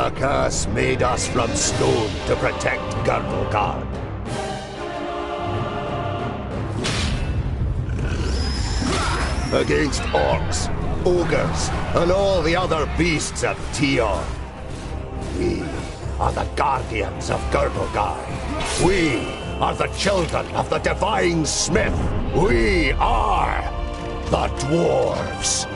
The curse made us from stone to protect Girdlegard. Against orcs, ogres, and all the other beasts of Tior. We are the guardians of Girdlegard. We are the children of the divine smith. We are the Dwarves.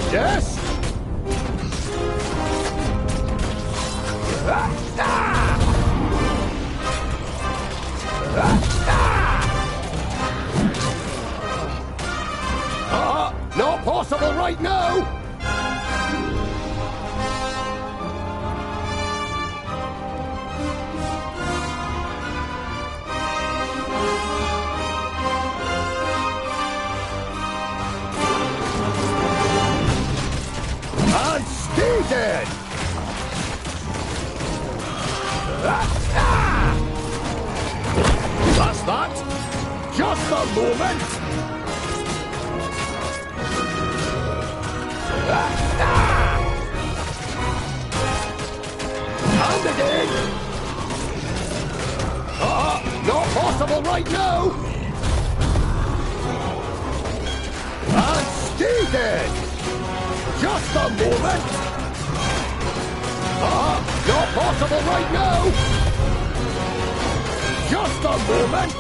Yes? Not possible right now! Dead! That's that! Just a moment! And again! Not possible right now! And stay dead! Just a moment! Not possible right now! Just a moment!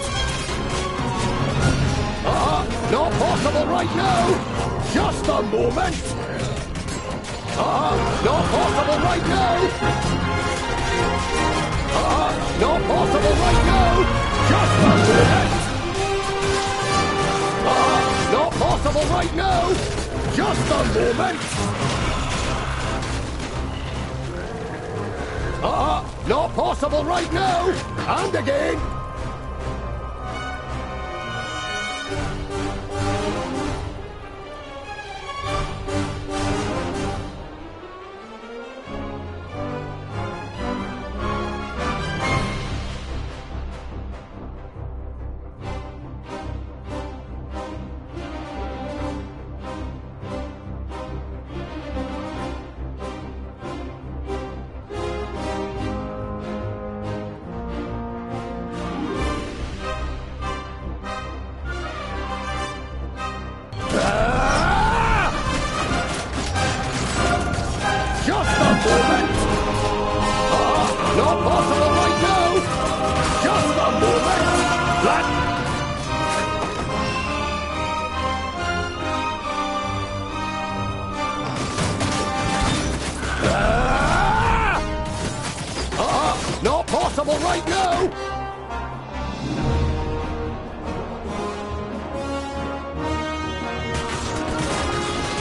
Not possible right now! Just a moment! Not possible right now! Not possible right now! Just a moment! Not possible right now! Just a moment! Not possible right now! And again! Not possible right now! Just a moment! Not possible right now!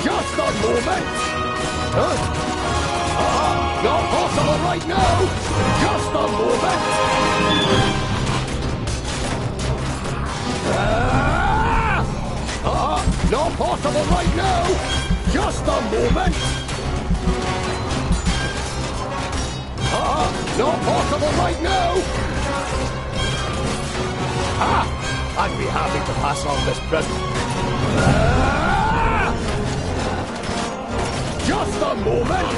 Just a moment! Not possible right now! Just a moment! Not possible right now! Just a moment! Not possible right now! I'd be happy to pass on this present. Just a moment!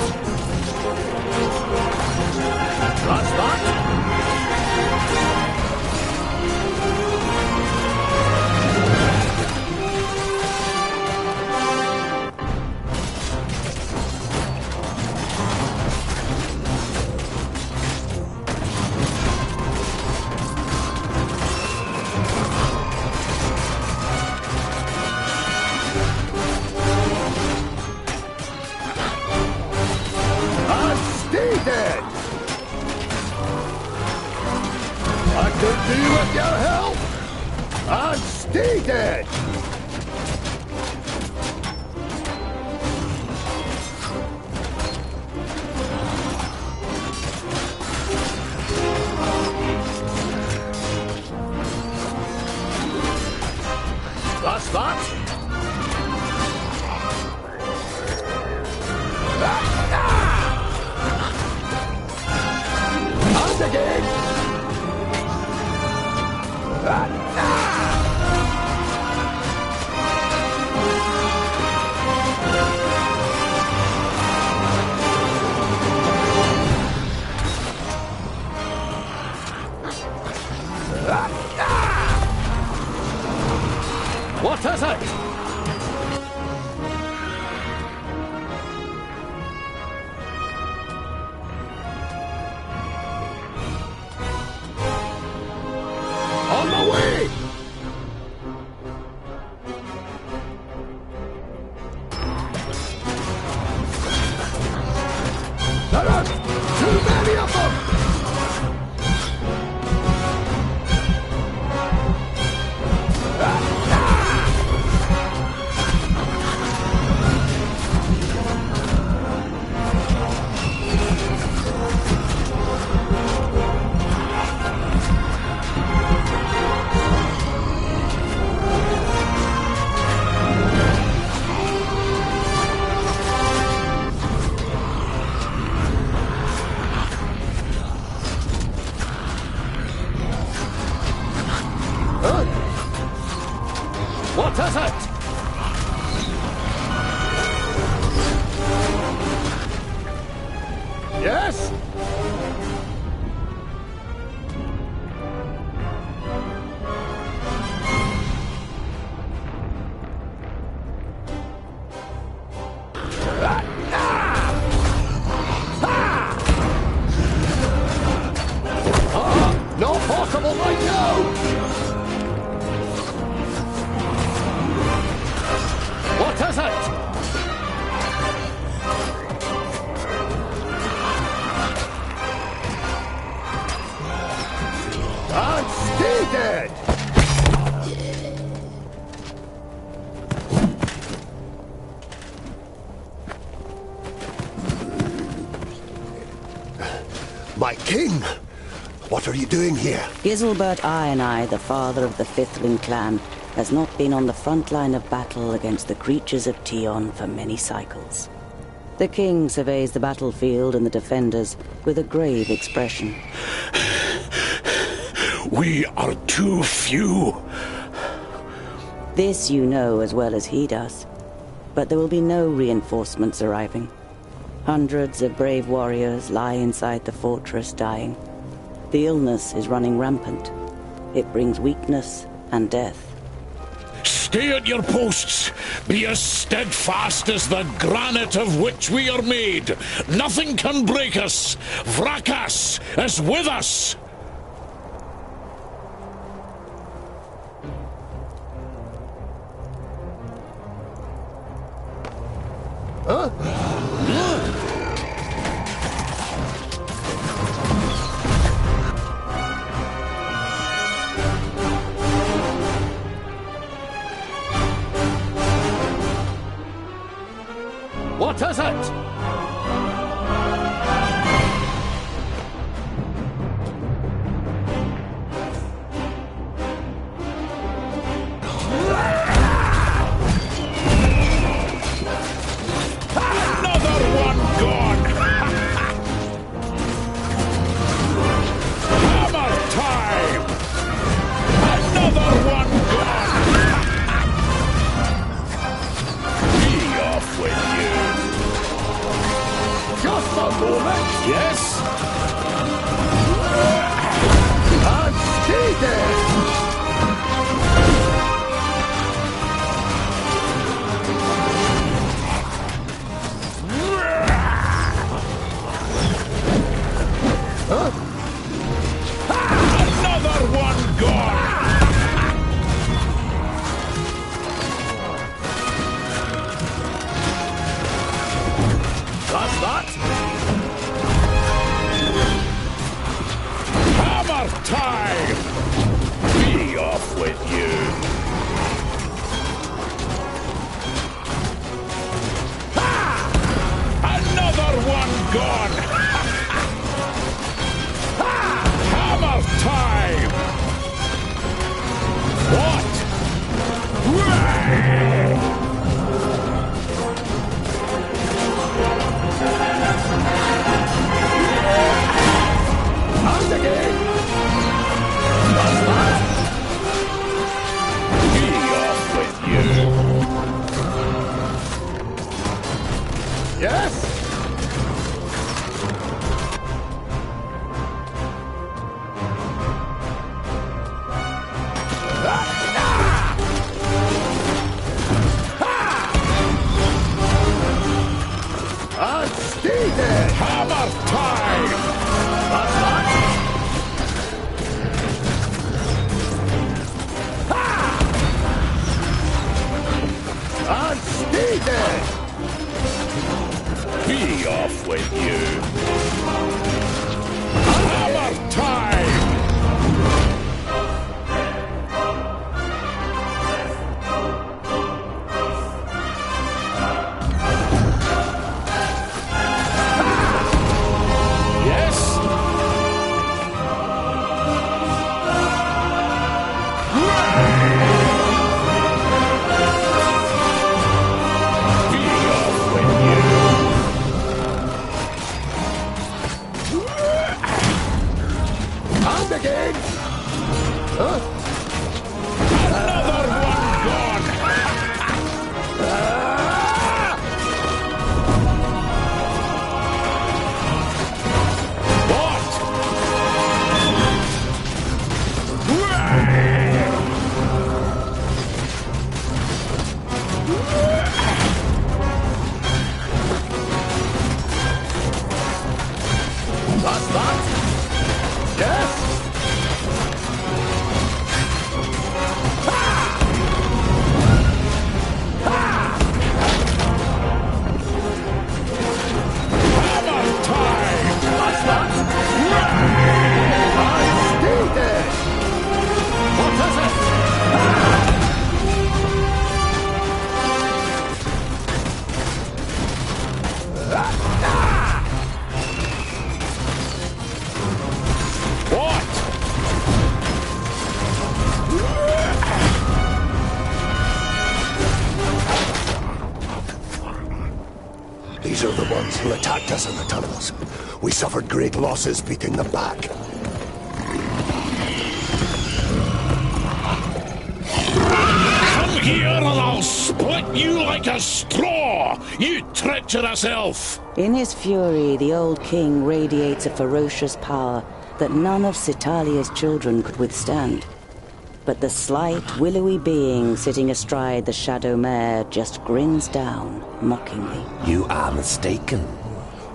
dead! I could do with your help! And stay dead! That's that! And again! What is it? On the way! There are too many of them! What is it? Yes? No possible right now! What is it? And stay dead! My king! What are you doing here? Giselbert I, the father of the Fifthling clan, has not been on the front line of battle against the creatures of Tion for many cycles. The king surveys the battlefield and the defenders with a grave expression. We are too few. This you know as well as he does. But there will be no reinforcements arriving. Hundreds of brave warriors lie inside the fortress dying. The illness is running rampant. It brings weakness and death. Stay at your posts. Be as steadfast as the granite of which we are made. Nothing can break us. Vrakas is with us. What is it? Another one gone. Hammer time. Another one gone. Be off with you. Just a moment! Yes? And stay dead! Another one gone. That's that! with you. Hammer time! These are the ones who attacked us in the tunnels. We suffered great losses beating them back. Come here and I'll split you like a straw, you treacherous elf! In his fury, the old king radiates a ferocious power that none of Citalia's children could withstand. But the slight, willowy being sitting astride the shadow mare just grins down, mockingly. You are mistaken.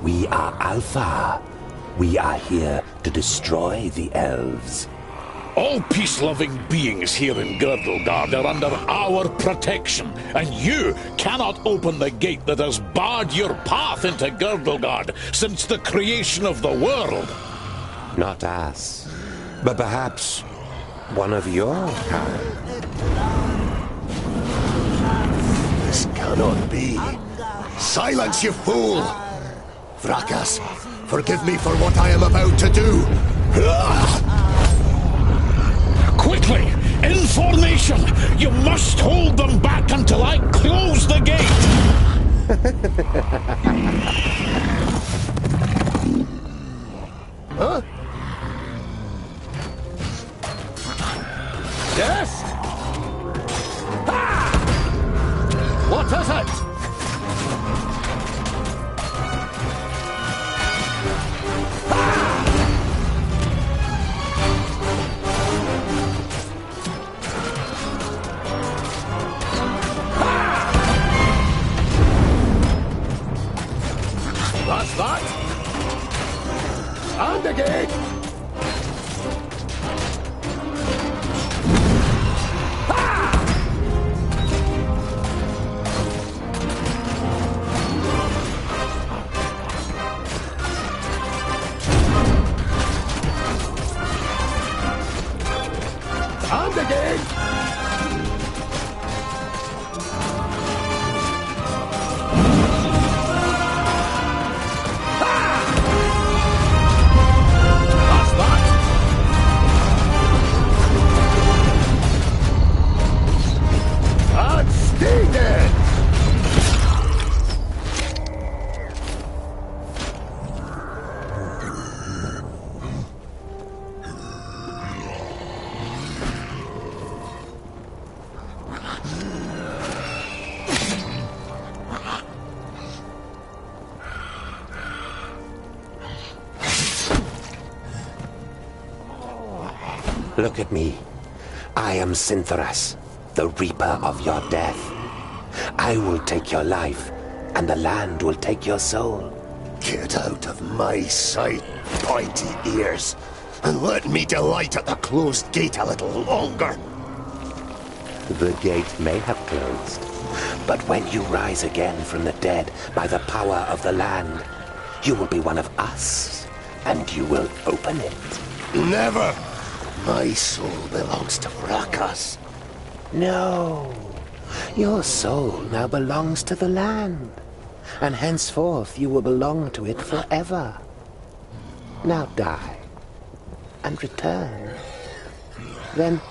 We are Alpha. We are here to destroy the elves. All peace-loving beings here in Girdlegard are under our protection, and you cannot open the gate that has barred your path into Girdlegard since the creation of the world. Not us, but perhaps one of your kind. This cannot be. Silence, you fool! Vrakas, forgive me for what I am about to do. Quickly! In formation! You must hold them back until I close the gate! Huh? Yes? Ha! What is it? That's that. And again. And again. Look at me. I am Syntheras, the Reaper of your death. I will take your life, and the land will take your soul. Get out of my sight, pointy ears, and let me delight at the closed gate a little longer. The gate may have closed, but when you rise again from the dead by the power of the land, You will be one of us, and you will open it. Never! My soul belongs to Brakas. No. Your soul now belongs to the land, and henceforth you will belong to it forever. Now die, and return. Then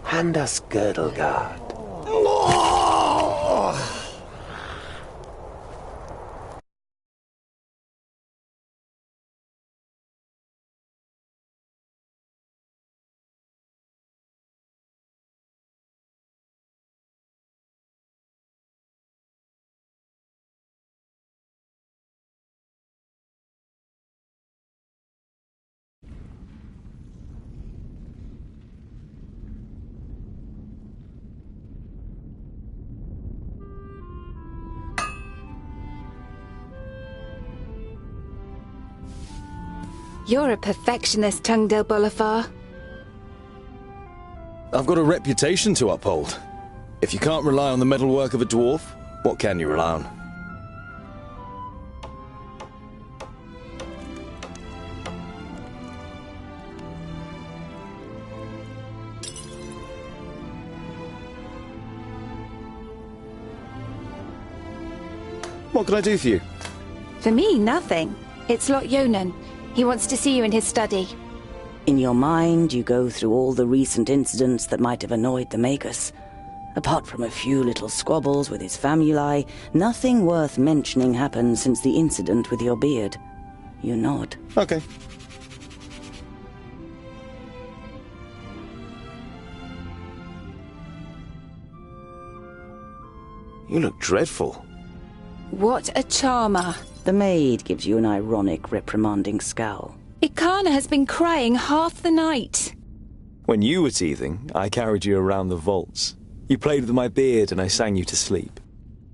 hand us Girdlegard. You're a perfectionist, Tungdale Bolafar. I've got a reputation to uphold. If you can't rely on the metalwork of a dwarf, what can you rely on? What can I do for you? For me, nothing. It's Lot Yonan. He wants to see you in his study. In your mind, you go through all the recent incidents that might have annoyed the Magus. Apart from a few little squabbles with his famuli, nothing worth mentioning happened since the incident with your beard. You nod. Okay. You look dreadful. What a charmer. The maid gives you an ironic, reprimanding scowl. Ikana has been crying half the night. When you were teething, I carried you around the vaults. You played with my beard and I sang you to sleep.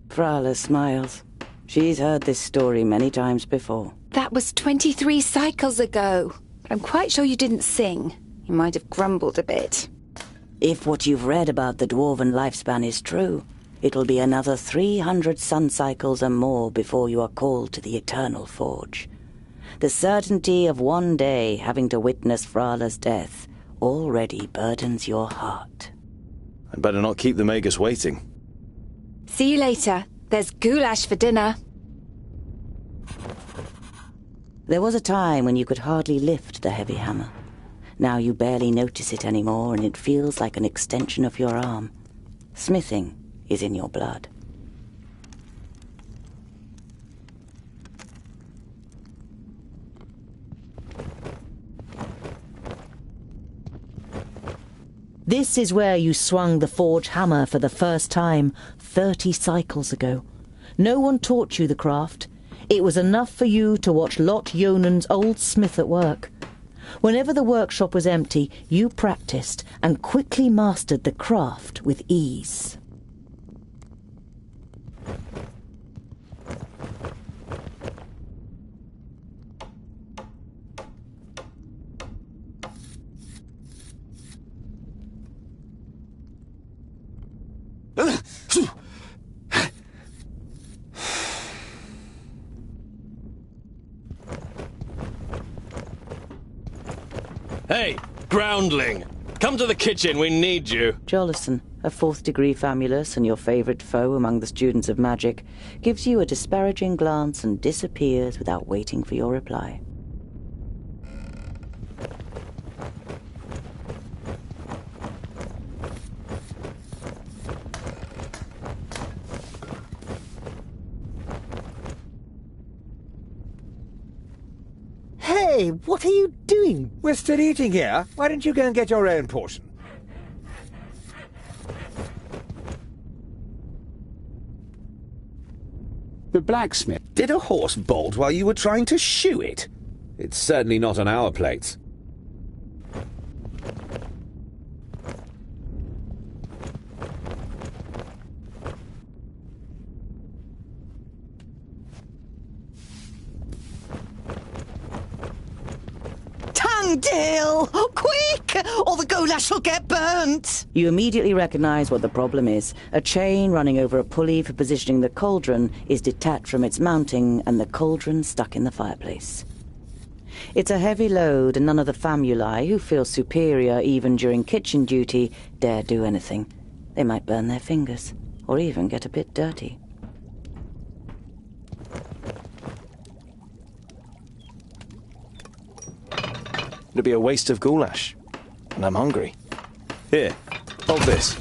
Frala smiles. She's heard this story many times before. That was 23 cycles ago. But I'm quite sure you didn't sing. You might have grumbled a bit. If what you've read about the dwarven lifespan is true, it'll be another 300 sun cycles and more before you are called to the Eternal Forge. The certainty of one day having to witness Frala's death already burdens your heart. I'd better not keep the Magus waiting. See you later. There's goulash for dinner. There was a time when you could hardly lift the heavy hammer. Now you barely notice it anymore, and it feels like an extension of your arm. Smithing is in your blood. This is where you swung the forge hammer for the first time 30 cycles ago. No one taught you the craft. It was enough for you to watch Lot Yonan's old smith at work. Whenever the workshop was empty, you practiced and quickly mastered the craft with ease. Hey, groundling! Come to the kitchen, we need you! Jolison, a 4th degree famulus and your favourite foe among the students of magic, gives you a disparaging glance and disappears without waiting for your reply. Hey, what are you doing? We're still eating here. Why don't you go and get your own portion? The blacksmith. Did a horse bolt while you were trying to shoe it? It's certainly not on our plates. Tangdale! Quick! Or the goulash will get burnt! You immediately recognize what the problem is. A chain running over a pulley for positioning the cauldron is detached from its mounting, and the cauldron stuck in the fireplace. It's a heavy load, and none of the famuli, who feel superior even during kitchen duty, dare do anything. They might burn their fingers, or even get a bit dirty. It'd be a waste of goulash. And I'm hungry. Here, hold this.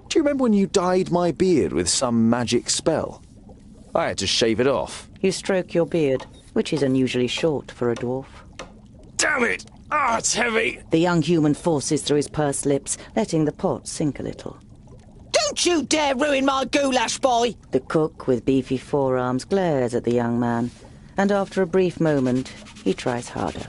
Do you remember when you dyed my beard with some magic spell? I had to shave it off. You stroke your beard, which is unusually short for a dwarf. Damn it! Ah, it's heavy! The young human forces through his pursed lips, letting the pot sink a little. Don't you dare ruin my goulash, boy! The cook, with beefy forearms, glares at the young man, and after a brief moment, he tries harder.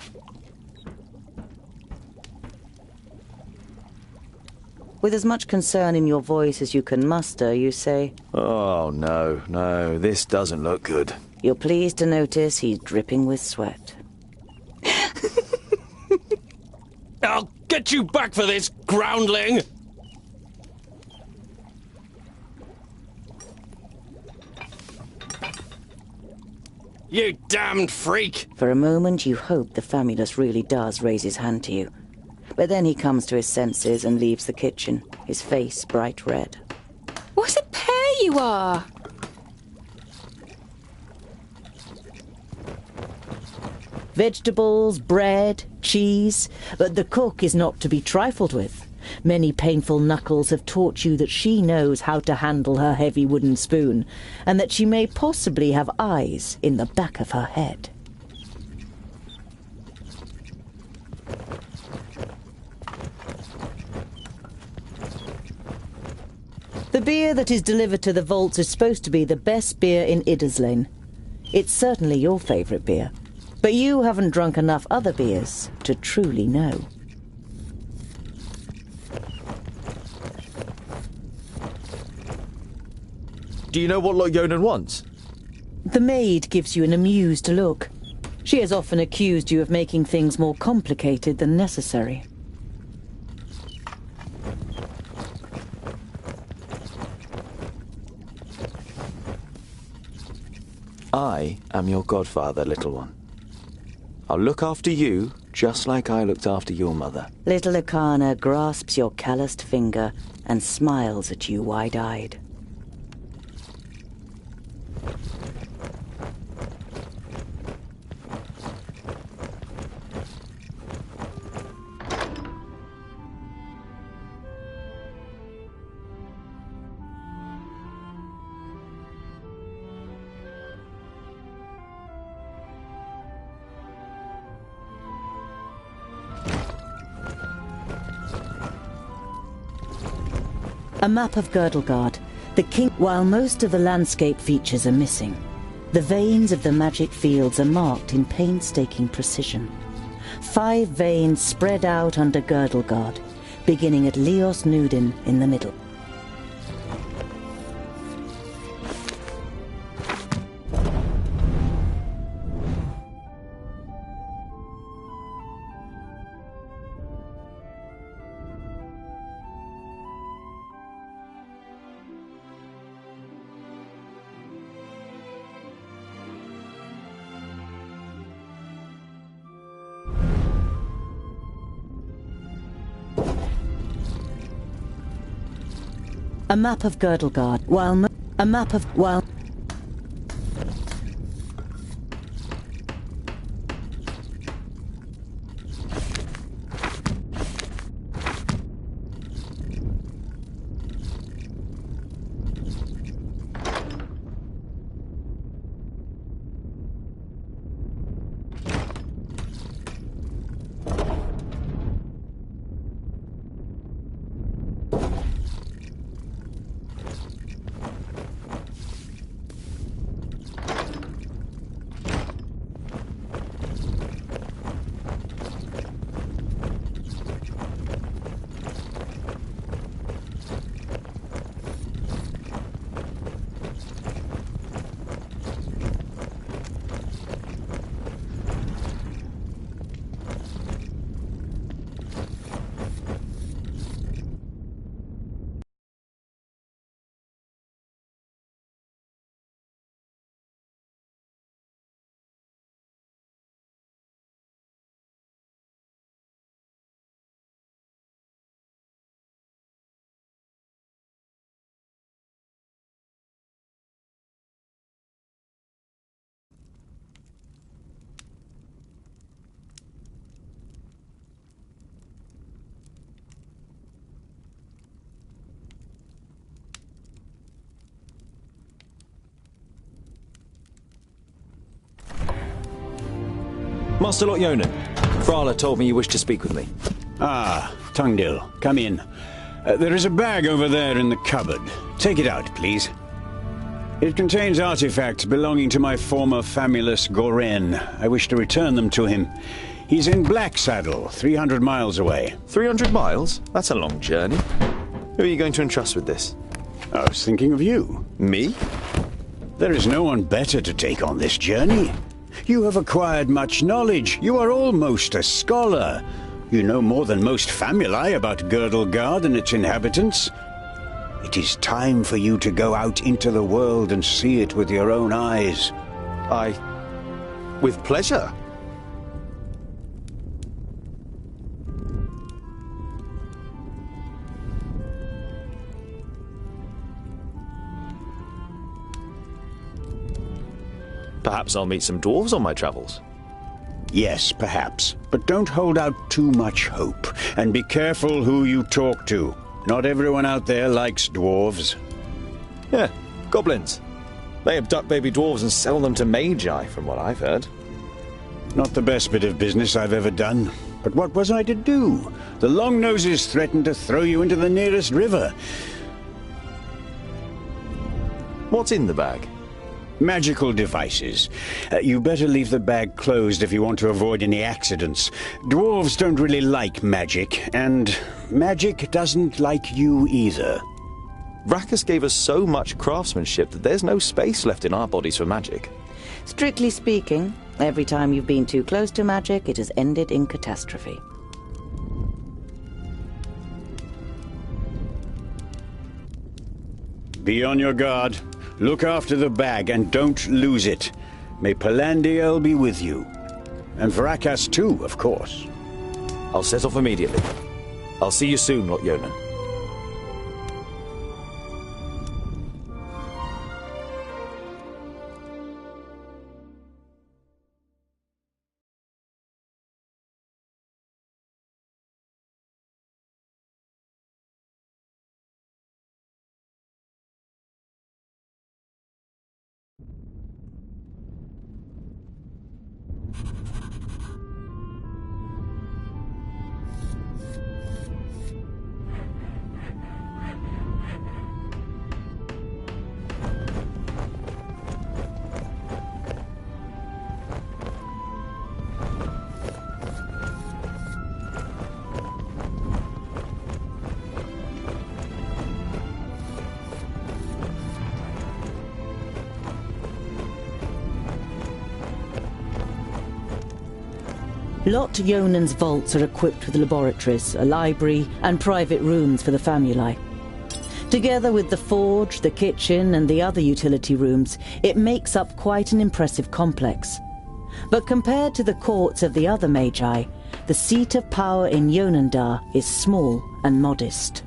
With as much concern in your voice as you can muster, you say, Oh, no, this doesn't look good. You're pleased to notice he's dripping with sweat. I'll get you back for this, groundling! You damned freak! For a moment you hope the famulus really does raise his hand to you. But then he comes to his senses and leaves the kitchen, his face bright red. What a pair you are! Vegetables, bread, cheese, but the cook is not to be trifled with. Many painful knuckles have taught you that she knows how to handle her heavy wooden spoon, and that she may possibly have eyes in the back of her head. The beer that is delivered to the vaults is supposed to be the best beer in Idderslane. It's certainly your favourite beer, but you haven't drunk enough other beers to truly know. Do you know what Lord Yonan wants? The maid gives you an amused look. She has often accused you of making things more complicated than necessary. I am your godfather, little one. I'll look after you just like I looked after your mother. Little Akana grasps your calloused finger and smiles at you wide-eyed. A map of Girdlegard, the king. While most of the landscape features are missing, the veins of the magic fields are marked in painstaking precision. 5 veins spread out under Girdlegard, beginning at Leos Nudin in the middle. A map of Girdlegard, a map of Master Lot Yonan, Frala told me you wished to speak with me. Ah, Tungdil, come in. There is a bag over there in the cupboard. Take it out, please. It contains artifacts belonging to my former famulus Goren. I wish to return them to him. He's in Blacksaddle, 300 miles away. 300 miles? That's a long journey. Who are you going to entrust with this? I was thinking of you. Me? There is no one better to take on this journey. You have acquired much knowledge. You are almost a scholar. You know more than most famuli about Girdlegard and its inhabitants. It is time for you to go out into the world and see it with your own eyes. With pleasure. Perhaps I'll meet some dwarves on my travels. Yes, perhaps. But don't hold out too much hope. And be careful who you talk to. Not everyone out there likes dwarves. Yeah, goblins. They abduct baby dwarves and sell them to magi, from what I've heard. Not the best bit of business I've ever done. But what was I to do? The Longnoses threatened to throw you into the nearest river. What's in the bag? Magical devices. You better leave the bag closed if you want to avoid any accidents. Dwarves don't really like magic, and magic doesn't like you either. Rakus gave us so much craftsmanship that there's no space left in our bodies for magic. Strictly speaking, every time you've been too close to magic, it has ended in catastrophe. Be on your guard. Look after the bag and don't lose it. May Palandiel be with you. And Varakas too, of course. I'll set off immediately. I'll see you soon, Lot Yonan. Lot Yonan's vaults are equipped with laboratories, a library, and private rooms for the famuli. Together with the forge, the kitchen, and the other utility rooms, it makes up quite an impressive complex. But compared to the courts of the other magi, the seat of power in Yonandar is small and modest.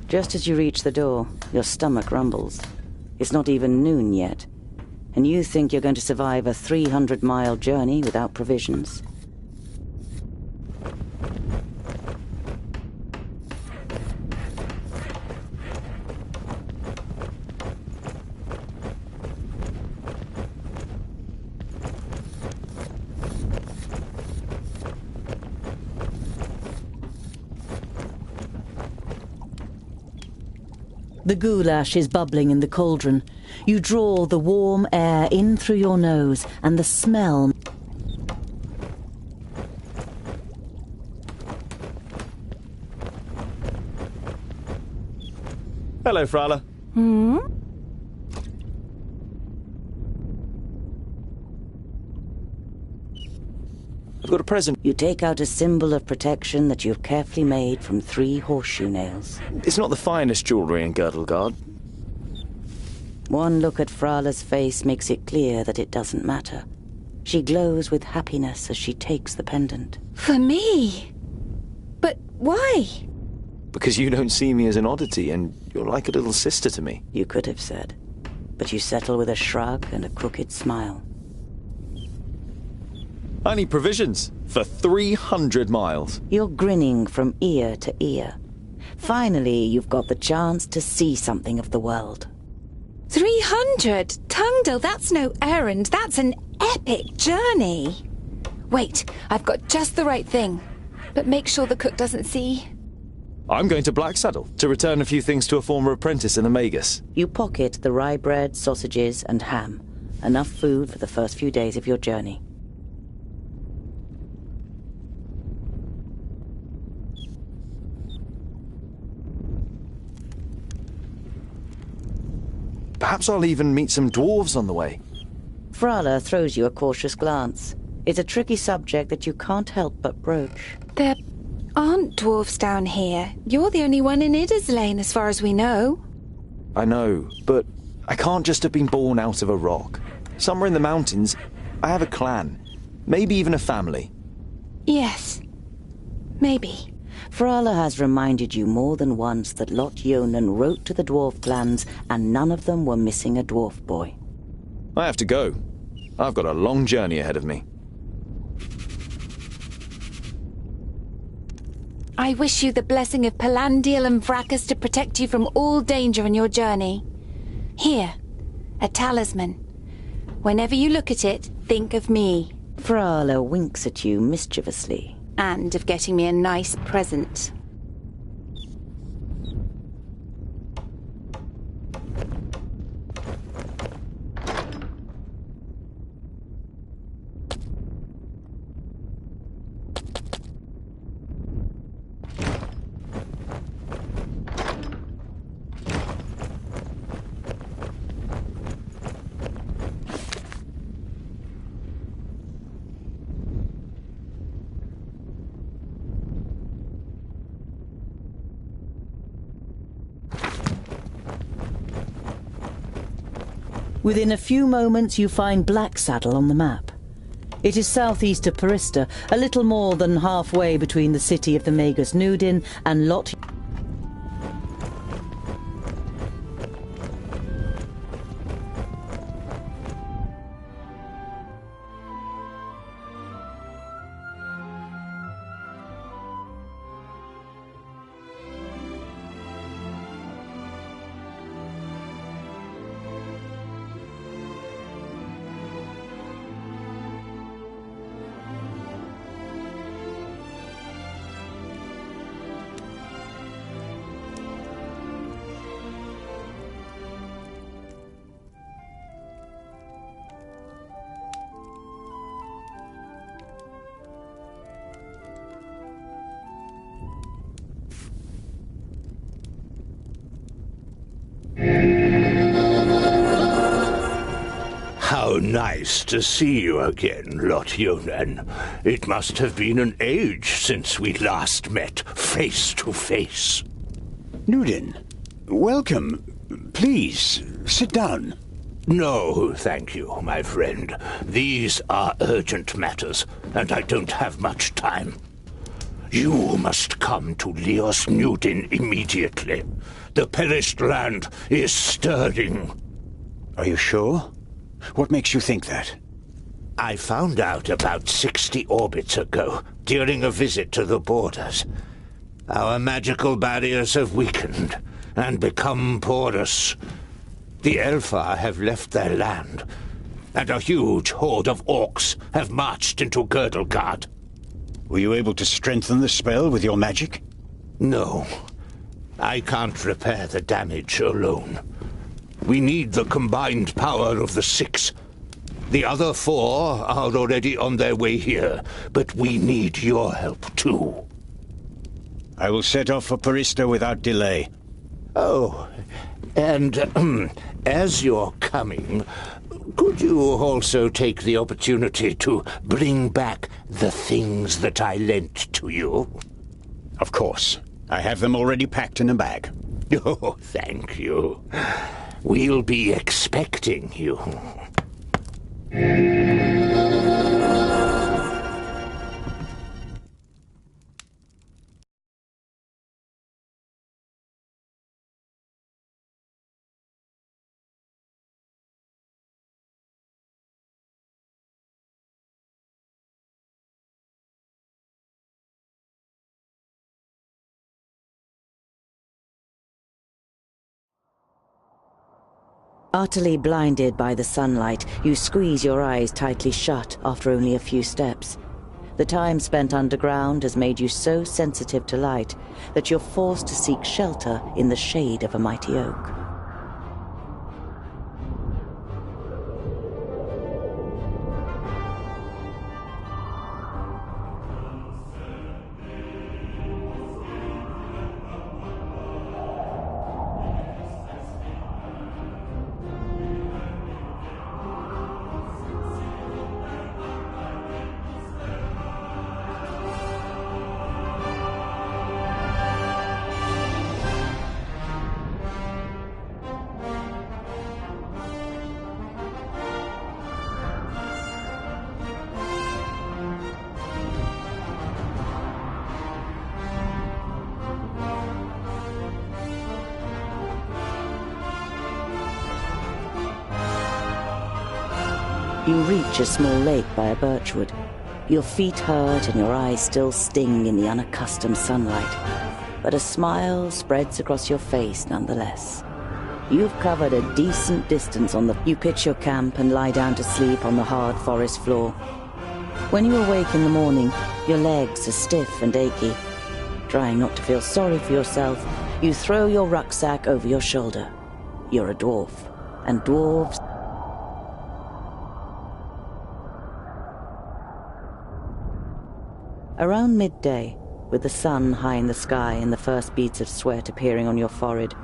Just as you reach the door, your stomach rumbles. It's not even noon yet, and you think you're going to survive a 300-mile journey without provisions. The goulash is bubbling in the cauldron, You draw the warm air in through your nose, and the smell... Hello, Frala. Hmm? I've got a present. You take out a symbol of protection that you've carefully made from 3 horseshoe nails. It's not the finest jewellery in Girdlegard. One look at Frala's face makes it clear that it doesn't matter. She glows with happiness as she takes the pendant. For me? But why? Because you don't see me as an oddity, and you're like a little sister to me. You could have said. But you settle with a shrug and a crooked smile. I need provisions for 300 miles. You're grinning from ear to ear. Finally, you've got the chance to see something of the world. 300? Tungdil, that's no errand. That's an epic journey. Wait, I've got just the right thing. But make sure the cook doesn't see. I'm going to Blacksaddle to return a few things to a former apprentice in the Magus. You pocket the rye bread, sausages, and ham. Enough food for the first few days of your journey. Perhaps I'll even meet some dwarves on the way. Frala throws you a cautious glance. It's a tricky subject that you can't help but broach. There aren't dwarves down here. You're the only one in Idderslane, as far as we know. I know, but I can't just have been born out of a rock. Somewhere in the mountains, I have a clan. Maybe even a family. Yes. Maybe. Frala has reminded you more than once that Lot Yonan wrote to the dwarf clans, and none of them were missing a dwarf boy. I have to go. I've got a long journey ahead of me. I wish you the blessing of Palandiel and Vracus to protect you from all danger in your journey. Here, a talisman. Whenever you look at it, think of me. Frala winks at you mischievously. And of getting me a nice present. Within a few moments you find Blacksaddle on the map. It is southeast of Parista, a little more than halfway between the city of the Magus Nudin and Lot... How nice to see you again, Lot Yonan. It must have been an age since we last met face to face. Nudin, welcome. Please, sit down. No, thank you, my friend. These are urgent matters, and I don't have much time. You must come to Leos Nudin immediately. The perished land is stirring. Are you sure? What makes you think that? I found out about 60 orbits ago, during a visit to the borders. Our magical barriers have weakened and become porous. The Elfar have left their land, and a huge horde of orcs have marched into Girdlegard. Were you able to strengthen the spell with your magic? No. I can't repair the damage alone. We need the combined power of the 6. The other 4 are already on their way here, but we need your help too. I will set off for Parista without delay. Oh, and as you're coming, could you also take the opportunity to bring back the things that I lent to you? Of course. I have them already packed in a bag. Oh, thank you. We'll be expecting you. Utterly blinded by the sunlight, you squeeze your eyes tightly shut after only a few steps. The time spent underground has made you so sensitive to light that you're forced to seek shelter in the shade of a mighty oak. You reach a small lake by a birchwood. Your feet hurt and your eyes still sting in the unaccustomed sunlight. But a smile spreads across your face nonetheless. You've covered a decent distance on the... You pitch your camp and lie down to sleep on the hard forest floor. When you awake in the morning, your legs are stiff and achy. Trying not to feel sorry for yourself, you throw your rucksack over your shoulder. You're a dwarf, and dwarves... Around midday, with the sun high in the sky and the first beads of sweat appearing on your forehead,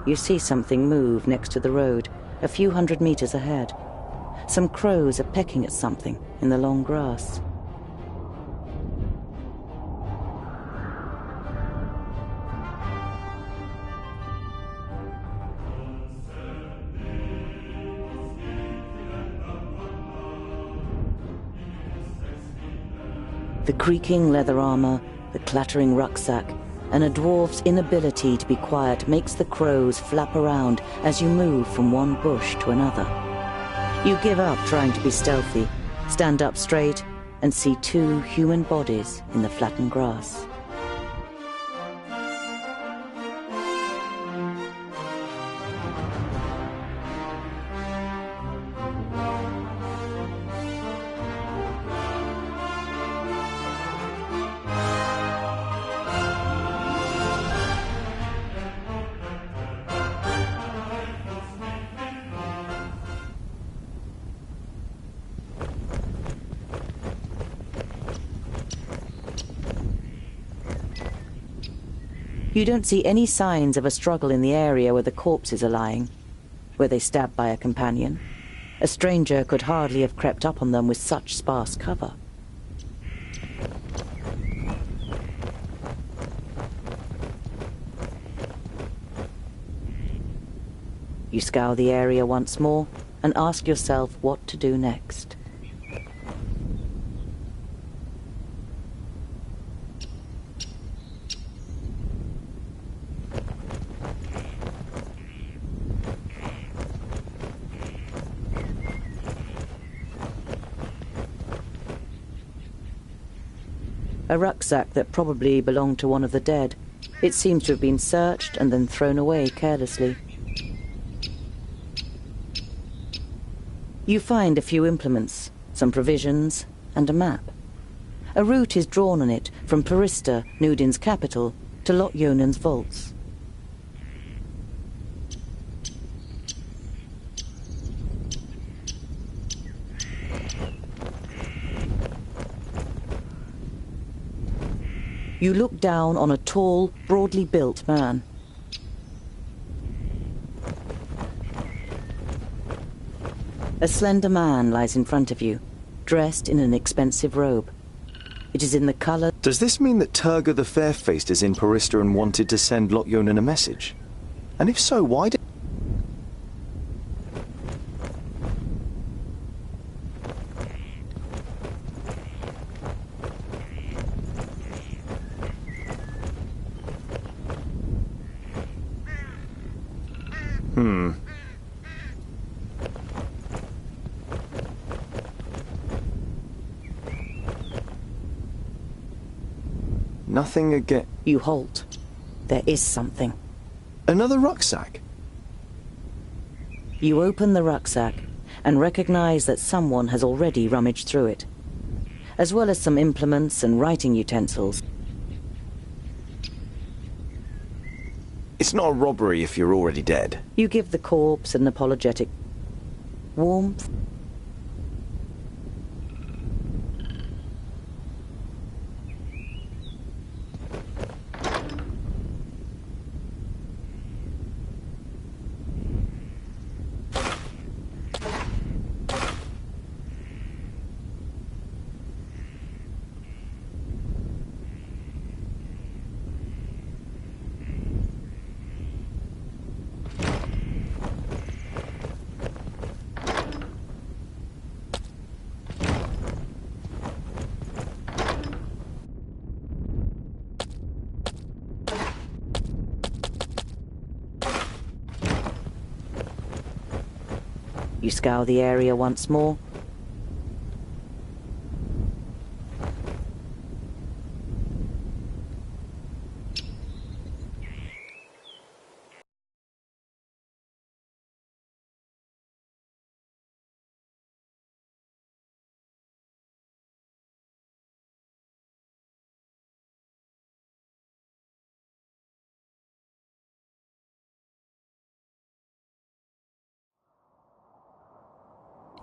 you see something move next to the road, a few hundred meters ahead. Some crows are pecking at something in the long grass. The creaking leather armor, the clattering rucksack, and a dwarf's inability to be quiet makes the crows flap around as you move from one bush to another. You give up trying to be stealthy, stand up straight, and see 2 human bodies in the flattened grass. You don't see any signs of a struggle in the area where the corpses are lying. Were they stabbed by a companion? A stranger could hardly have crept up on them with such sparse cover. You scour the area once more and ask yourself what to do next. A rucksack that probably belonged to one of the dead. It seems to have been searched and then thrown away carelessly. You find a few implements, some provisions, and a map. A route is drawn on it from Parista, Nudin's capital, to Lot Yonan's vaults. You look down on a tall, broadly built man. A slender man lies in front of you, dressed in an expensive robe. It is in the colour... Does this mean that Turga the Fair-Faced is in Parista and wanted to send Lot-Yonan a message? And if so, why did... Nothing again. You halt. There is something. Another rucksack? You open the rucksack and recognize that someone has already rummaged through it, as well as some implements and writing utensils. It's not a robbery if you're already dead. You give the corpse an apologetic warmth. You scour the area once more.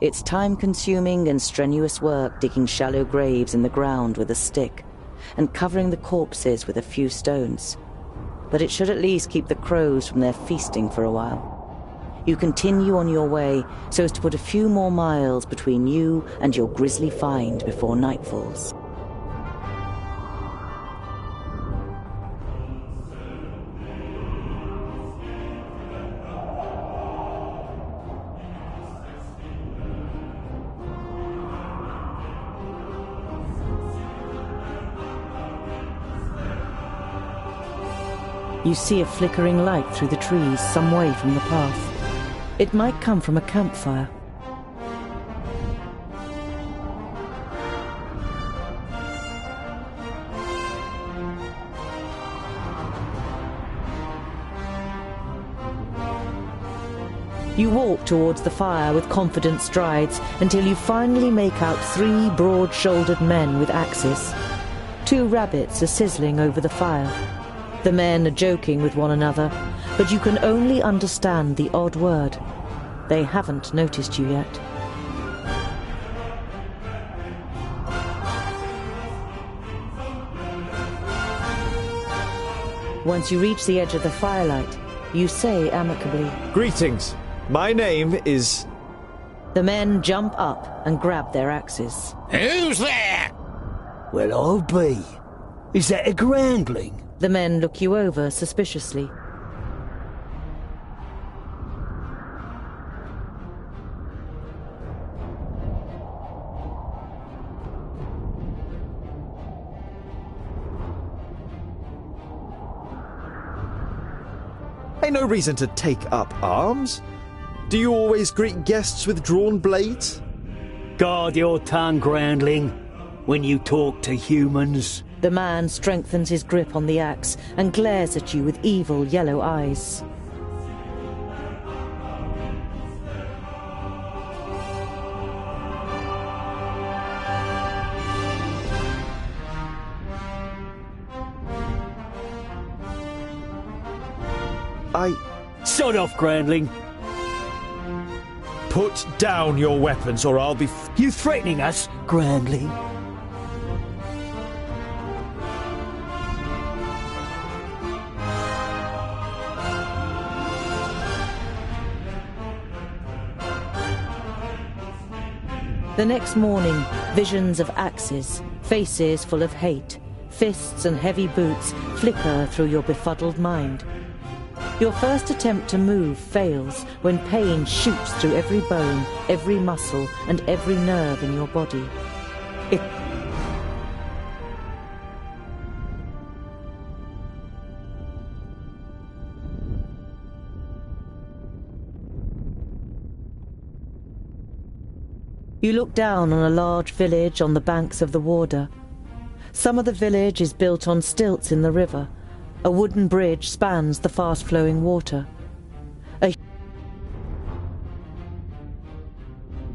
It's time-consuming and strenuous work digging shallow graves in the ground with a stick and covering the corpses with a few stones. But it should at least keep the crows from their feasting for a while. You continue on your way so as to put a few more miles between you and your grisly find before night falls. You see a flickering light through the trees some way from the path. It might come from a campfire. You walk towards the fire with confident strides until you finally make out 3 broad-shouldered men with axes. 2 rabbits are sizzling over the fire. The men are joking with one another, but you can only understand the odd word. They haven't noticed you yet. Once you reach the edge of the firelight, you say amicably, "Greetings. My name is..." The men jump up and grab their axes. Who's there? Well, I'll be. Is that a groundling? The men look you over suspiciously. Ain't no reason to take up arms. Do you always greet guests with drawn blades? Guard your tongue, groundling, when you talk to humans. The man strengthens his grip on the axe and glares at you with evil yellow eyes. Sod off, groundling. Put down your weapons or I'll be... You threatening us, groundling? The next morning, visions of axes, faces full of hate, fists and heavy boots flicker through your befuddled mind. Your first attempt to move fails when pain shoots through every bone, every muscle, and every nerve in your body. You look down on a large village on the banks of the Warder. Some of the village is built on stilts in the river. A wooden bridge spans the fast-flowing water.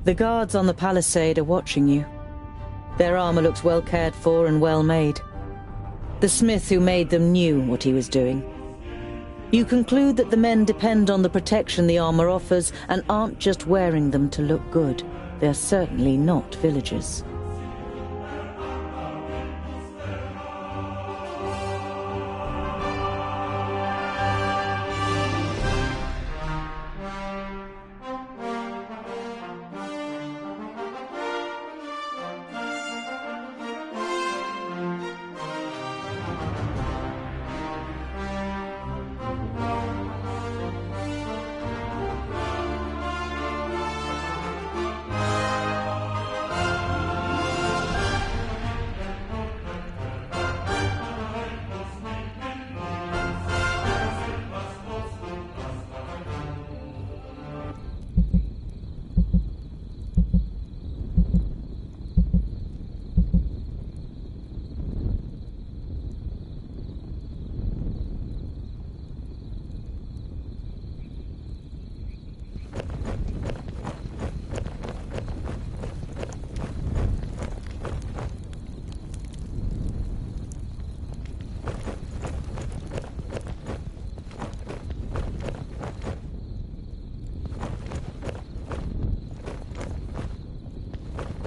The guards on the palisade are watching you. Their armor looks well cared for and well made. The smith who made them knew what he was doing. You conclude that the men depend on the protection the armor offers and aren't just wearing them to look good. They're certainly not villagers.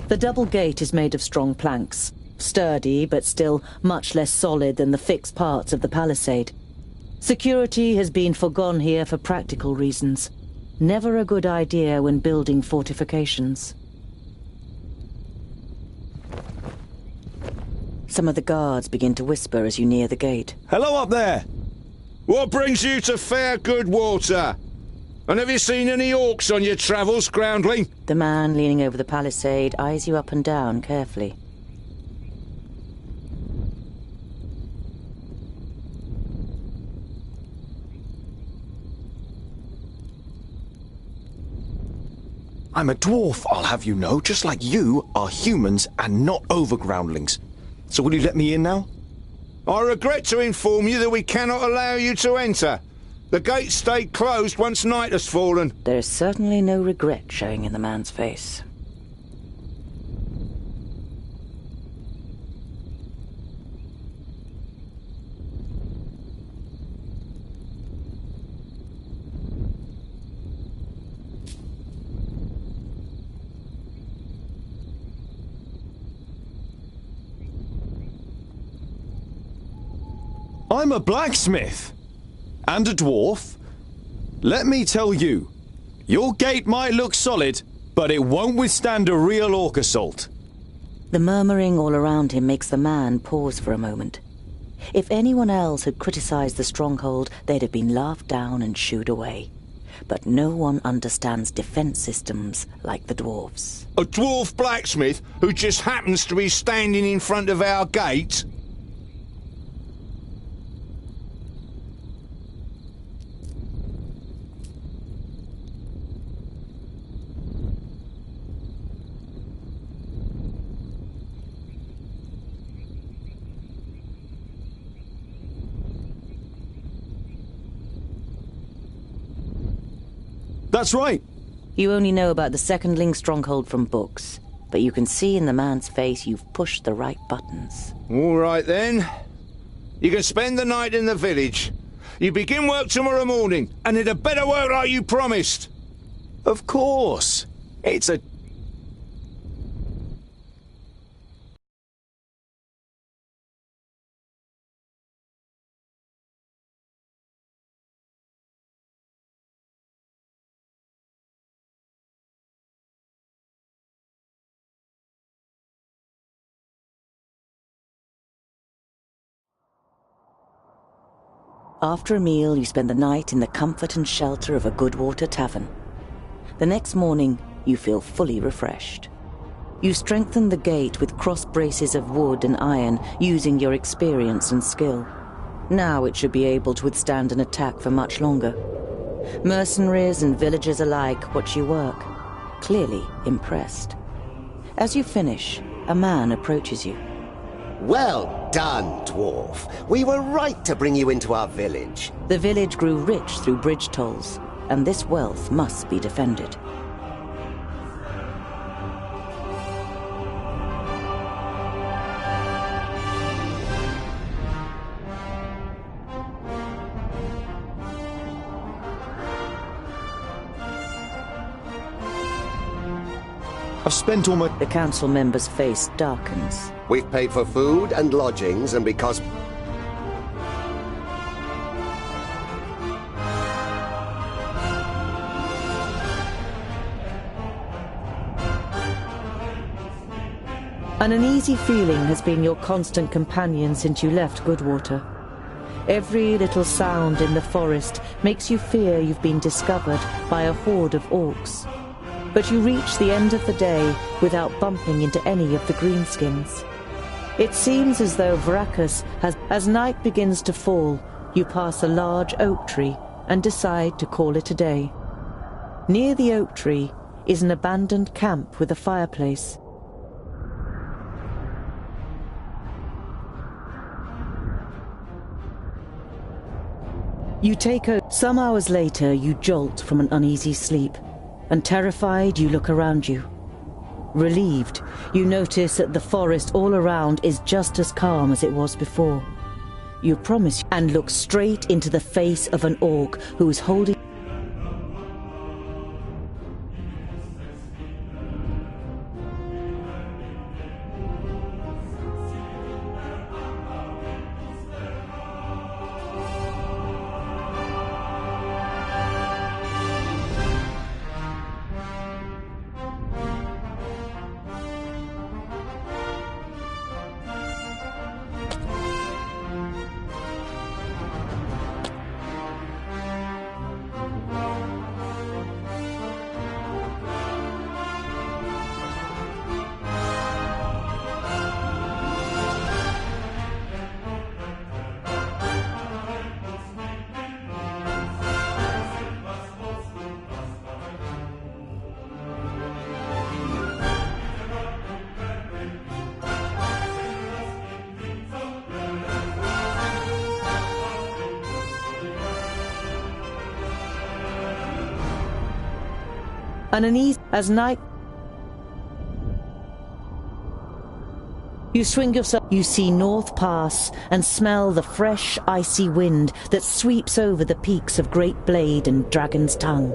The double gate is made of strong planks, sturdy but still much less solid than the fixed parts of the palisade. Security has been forgone here for practical reasons. Never a good idea when building fortifications. Some of the guards begin to whisper as you near the gate. Hello up there! What brings you to fair good water? And have you seen any orcs on your travels, groundling? The man leaning over the palisade eyes you up and down carefully. I'm a dwarf, I'll have you know, just like you are humans and not overgroundlings. So will you let me in now? I regret to inform you that we cannot allow you to enter. The gates stayed closed once night has fallen. There is certainly no regret showing in the man's face. I'm a blacksmith. And a dwarf. Let me tell you, your gate might look solid, but it won't withstand a real orc assault. The murmuring all around him makes the man pause for a moment. If anyone else had criticized the stronghold, they'd have been laughed down and shooed away. But no one understands defense systems like the dwarves. A dwarf blacksmith who just happens to be standing in front of our gate? That's right. You only know about the secondling stronghold from books, but you can see in the man's face you've pushed the right buttons. All right then. You can spend the night in the village. You begin work tomorrow morning, and it had better work like you promised. Of course. It's a After a meal, you spend the night in the comfort and shelter of a Goodwater tavern. The next morning, you feel fully refreshed. You strengthen the gate with cross braces of wood and iron, using your experience and skill. Now it should be able to withstand an attack for much longer. Mercenaries and villagers alike watch you work, clearly impressed. As you finish, a man approaches you. Well done, dwarf. We were right to bring you into our village. The village grew rich through bridge tolls, and this wealth must be defended. I've spent all my... The council member's face darkens. We've paid for food and lodgings, and because... An uneasy feeling has been your constant companion since you left Goodwater. Every little sound in the forest makes you fear you've been discovered by a horde of orcs. But you reach the end of the day without bumping into any of the greenskins. It seems as though Vracus has... As night begins to fall, you pass a large oak tree and decide to call it a day. Near the oak tree is an abandoned camp with a fireplace. You take a... Some hours later, you jolt from an uneasy sleep, and terrified, you look around you. Relieved, you notice that the forest all around is just as calm as it was before. You promise and look straight into the face of an orc who is holding... Uneasy as night. You swing yourself. You see North Pass and smell the fresh, icy wind that sweeps over the peaks of Great Blade and Dragon's Tongue.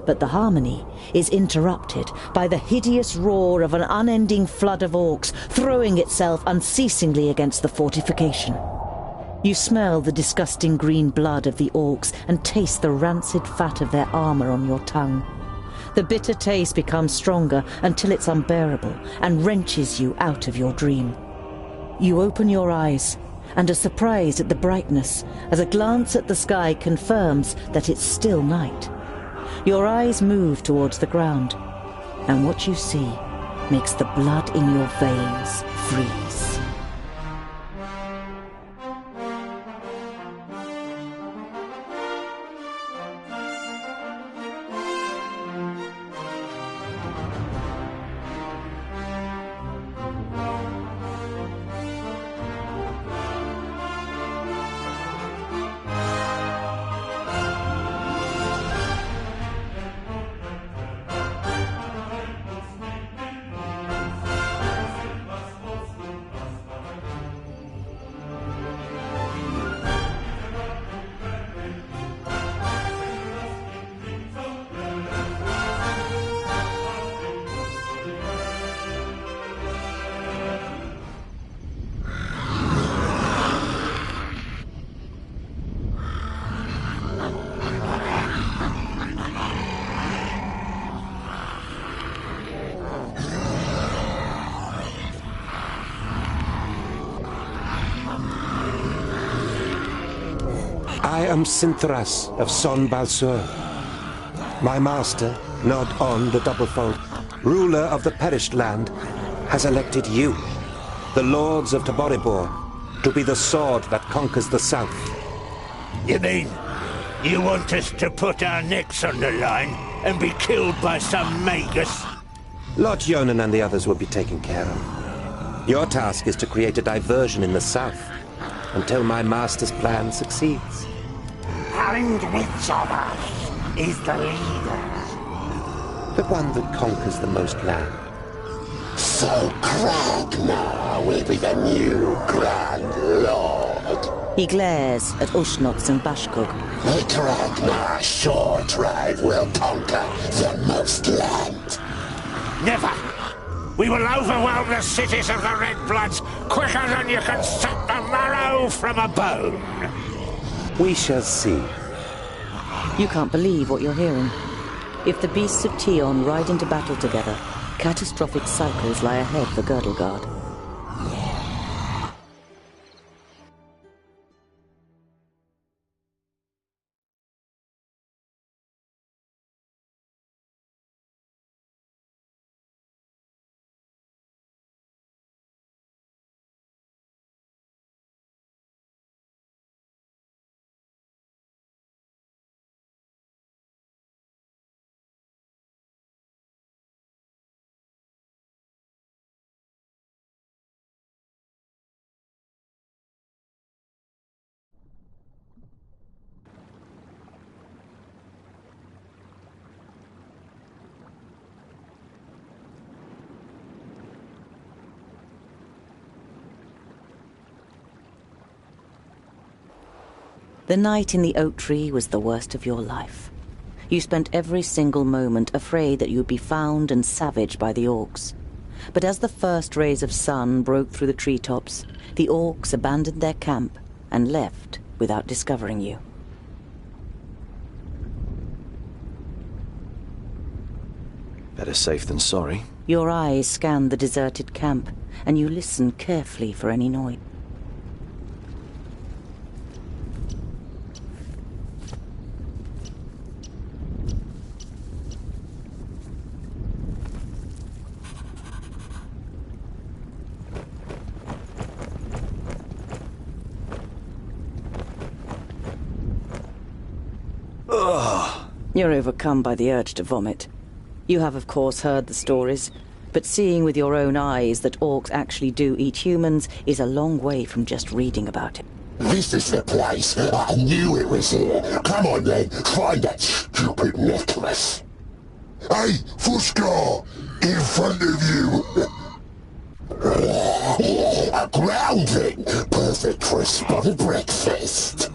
But the harmony is interrupted by the hideous roar of an unending flood of orcs throwing itself unceasingly against the fortification. You smell the disgusting green blood of the orcs and taste the rancid fat of their armor on your tongue. The bitter taste becomes stronger until it's unbearable and wrenches you out of your dream. You open your eyes and are surprised at the brightness as a glance at the sky confirms that it's still night. Your eyes move towards the ground, and what you see makes the blood in your veins freeze. I am Sinthras of Son Balsur. My master, Nod On the Doublefold, ruler of the perished land, has elected you, the lords of Taboribor, to be the sword that conquers the south. You mean you want us to put our necks on the line and be killed by some magus? Lord Yonan and the others will be taken care of. Your task is to create a diversion in the south until my master's plan succeeds. And which of us is the leader? The one that conquers the most land. So Kragnar will be the new Grand Lord. He glares at Ushnots and Bashkug. The Kragnar Shore tribe will conquer the most land. Never! We will overwhelm the cities of the Red Bloods quicker than you can suck the marrow from a bone. We shall see. You can't believe what you're hearing. If the beasts of Tion ride into battle together, catastrophic cycles lie ahead for Girdlegard. The night in the oak tree was the worst of your life. You spent every single moment afraid that you would be found and savaged by the orcs. But as the first rays of sun broke through the treetops, the orcs abandoned their camp and left without discovering you. Better safe than sorry. Your eyes scanned the deserted camp, and you listened carefully for any noise. You're overcome by the urge to vomit. You have, of course, heard the stories, but seeing with your own eyes that orcs actually do eat humans is a long way from just reading about it. This is the place. I knew it was here. Come on then, find that stupid necklace. Hey, Fuskar! In front of you! A groundling! Perfect for a spotted breakfast.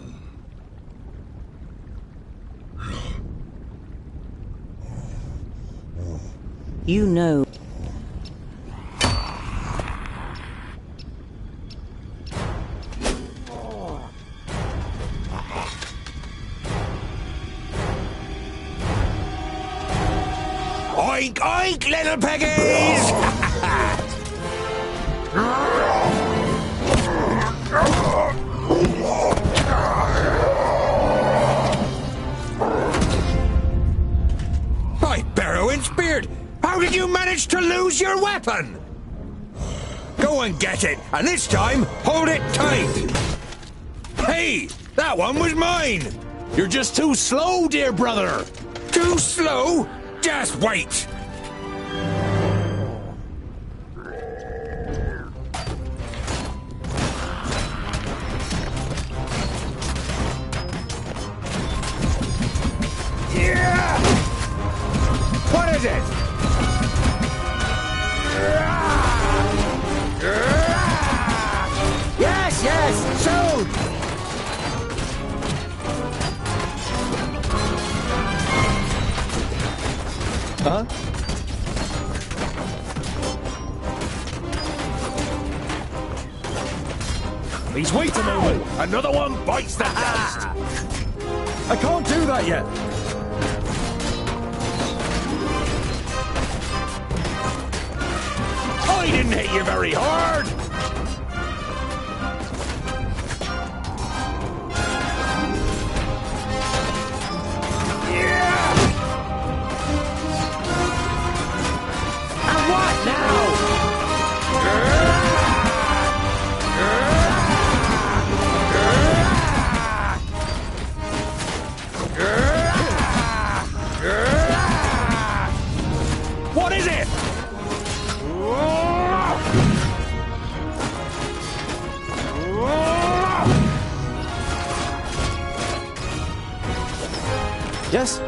You know. Oink, oink, little piggies! By Barrowin's beard! How did you manage to lose your weapon? Go and get it, and this time, hold it tight! Hey, that one was mine! You're just too slow, dear brother! Too slow? Just wait! Yeah! What is it? Yes, yes, soon! Huh? Please wait a moment. Another one bites the dust. I can't do that yet. I didn't hit you very hard. Yes?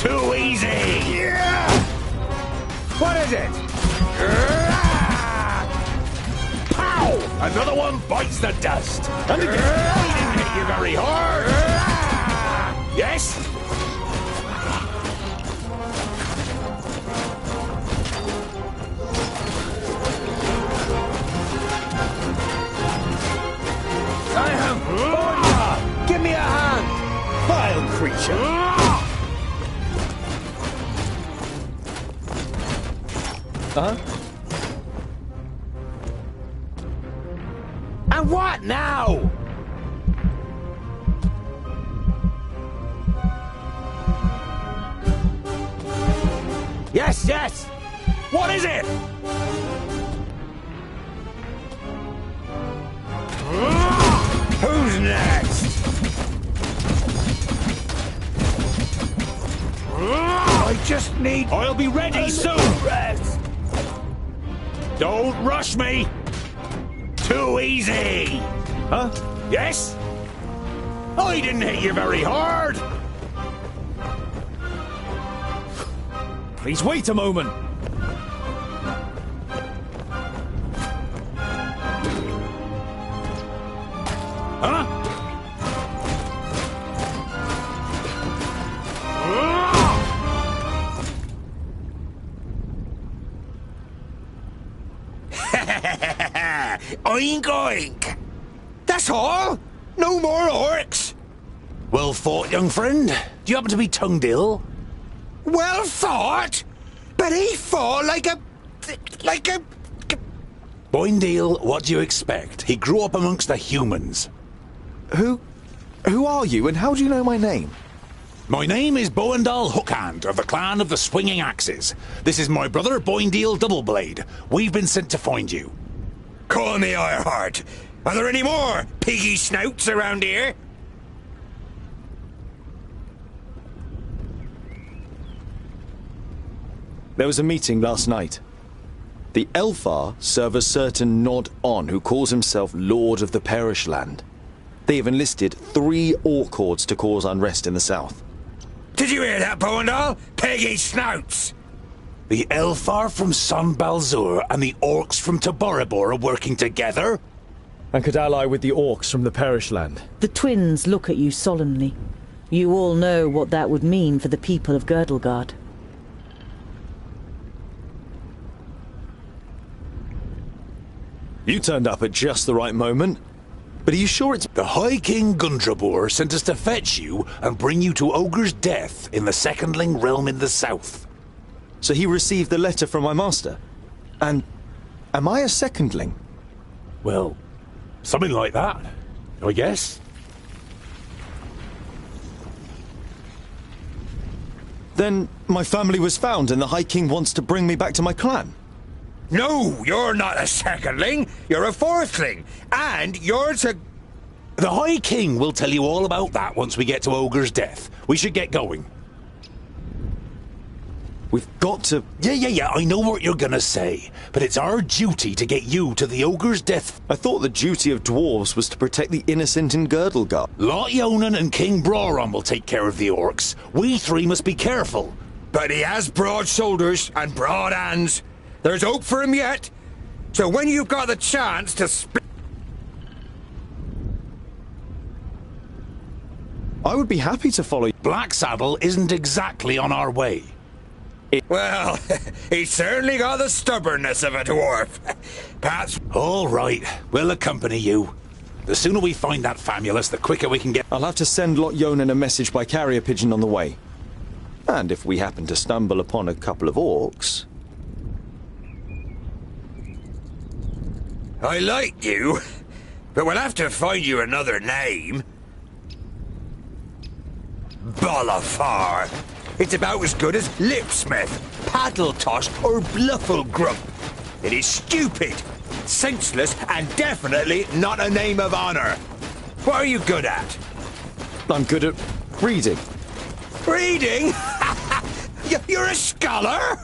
Too easy! Yeah! What is it? Pow! Another one bites the dust. And again, I didn't hit you very hard. Yes? I am Borgia! Give me a hand! Vile creature! And what now? Yes, yes! What is it? Who's next? I just need... I'll be ready soon! Rest. Don't rush me! Too easy! Huh? Yes? I didn't hit you very hard! Please wait a moment. Huh? Oink oink! That's all? No more orcs? Well fought, young friend. Do you happen to be tongued ill? Well fought? But he fought like a... Boindale, what do you expect? He grew up amongst the humans. Who are you, and how do you know my name? My name is Boindale Hookhand, of the clan of the Swinging Axes. This is my brother, Boindale Doubleblade. We've been sent to find you. Call me Ironheart. Are there any more piggy snouts around here? There was a meeting last night. The Elfar serve a certain Nod-On who calls himself Lord of the Perish Land. They have enlisted 3 orc hordes to cause unrest in the south. Did you hear that, Boindale? Piggy snouts! The Elfar from Son Balzur and the orcs from Taboribor are working together? And could ally with the orcs from the Perish Land. The twins look at you solemnly. You all know what that would mean for the people of Girdlegard. You turned up at just the right moment. But are you sure it's... The High King Gundrabor sent us to fetch you and bring you to Ogre's death in the Secondling realm in the south. So he received the letter from my master? And am I a secondling? Well, something like that, I guess. Then my family was found and the High King wants to bring me back to my clan. No, you're not a secondling. You're a fourthling. And you're to... The High King will tell you all about that once we get to Ogre's death. We should get going. We've got to... Yeah, I know what you're gonna say. But it's our duty to get you to the Ogre's death. I thought the duty of dwarves was to protect the innocent in Girdlegard. Lot Yonan and King Broran will take care of the orcs. We 3 must be careful. But he has broad shoulders and broad hands. There's hope for him yet. So when you've got the chance to split... I would be happy to follow you. Blacksaddle isn't exactly on our way. Well, he's certainly got the stubbornness of a dwarf. Perhaps... All right, we'll accompany you. The sooner we find that famulus, the quicker we can get... I'll have to send Lot Yonan a message by carrier pigeon on the way. And if we happen to stumble upon a couple of orcs... I like you, but we'll have to find you another name. Bolafar. It's about as good as Lipsmith, Paddletosh, or Blufflegrump. It is stupid, senseless, and definitely not a name of honor. What are you good at? I'm good at reading. Reading? You're a scholar?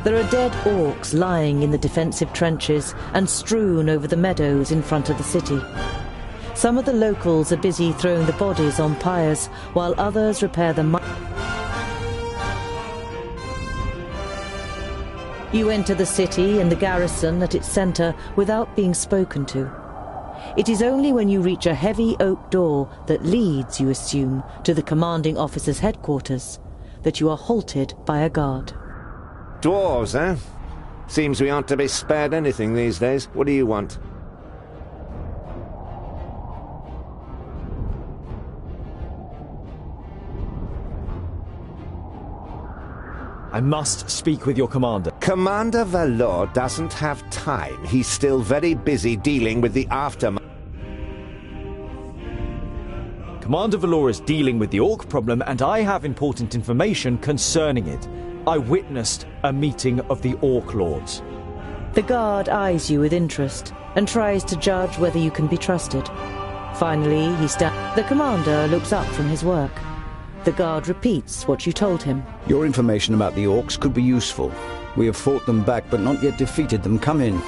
There are dead orcs lying in the defensive trenches and strewn over the meadows in front of the city. Some of the locals are busy throwing the bodies on pyres, while others repair the You enter the city and the garrison at its centre without being spoken to. It is only when you reach a heavy oak door that leads, you assume, to the commanding officer's headquarters, that you are halted by a guard. Dwarves, eh? Seems we aren't to be spared anything these days. What do you want? I must speak with your commander. Commander Valor doesn't have time. He's still very busy dealing with the aftermath. Commander Valor is dealing with the orc problem, and I have important information concerning it. I witnessed a meeting of the orc lords. The guard eyes you with interest and tries to judge whether you can be trusted. Finally, the commander looks up from his work. The guard repeats what you told him. Your information about the orcs could be useful. We have fought them back, but not yet defeated them. Come in.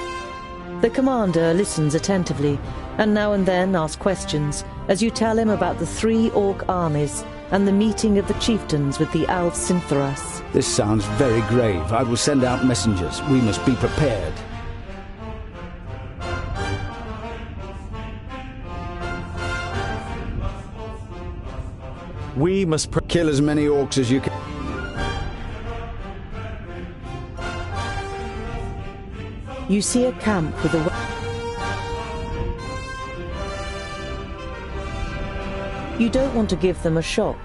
The commander listens attentively, and now and then asks questions, as you tell him about the 3 orc armies and the meeting of the chieftains with the Alcinthoras. This sounds very grave. I will send out messengers. We must be prepared. We must kill as many orcs as you can. You see a camp with a... You don't want to give them a shock,